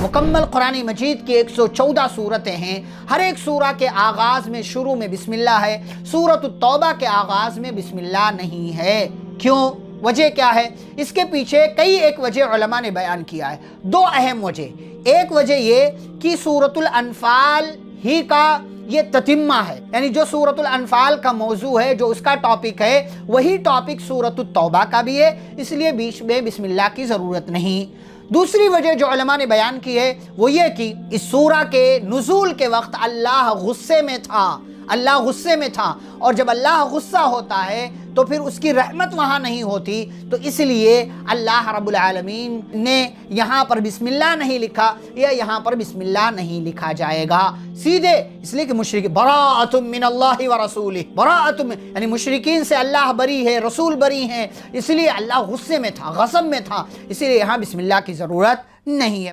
मुकम्मल कुरान मजीद की 114 सूरतें हैं। हर एक सूरा के आगाज़ में शुरू में बिस्मिल्लाह है। सूरत तौबा के आगाज़ में बिस्मिल्लाह नहीं है। क्यों? वजह क्या है? इसके पीछे कई एक वजह उलमा ने बयान किया है। दो अहम वजह। एक वजह ये कि सूरतुल अनफाल ही का ये ततिम्मा है, यानी जो सूरतुल अनफाल का मौजू है, जो उसका टॉपिक है, वही टॉपिक सूरतुत तौबा का भी है, इसलिए बीच में बिस्मिल्लाह की ज़रूरत नहीं। दूसरी वजह जो उलमा ने बयान की है वो ये कि इस सूरा के नुज़ूल के वक्त अल्लाह गुस्से में था, अल्लाह गुस्से में था, और जब अल्लाह गुस्सा होता है तो फिर उसकी रहमत वहाँ नहीं होती, तो इसलिए अल्लाह रब्बुल आलमीन ने यहाँ पर बिस्मिल्लाह नहीं लिखा, या यहाँ पर बिस्मिल्लाह नहीं लिखा जाएगा सीधे, इसलिए कि मुशरिक बराअतुम मिनल्लाहि व रसूलिही, बराअतुम यानी मुशरिकीन से अल्लाह बरी है, रसूल बरी हैं, इसलिए अल्लाह गुस्से में था, गज़ब में था, इसलिए यहाँ बिस्मिल्लाह की ज़रूरत नहीं है।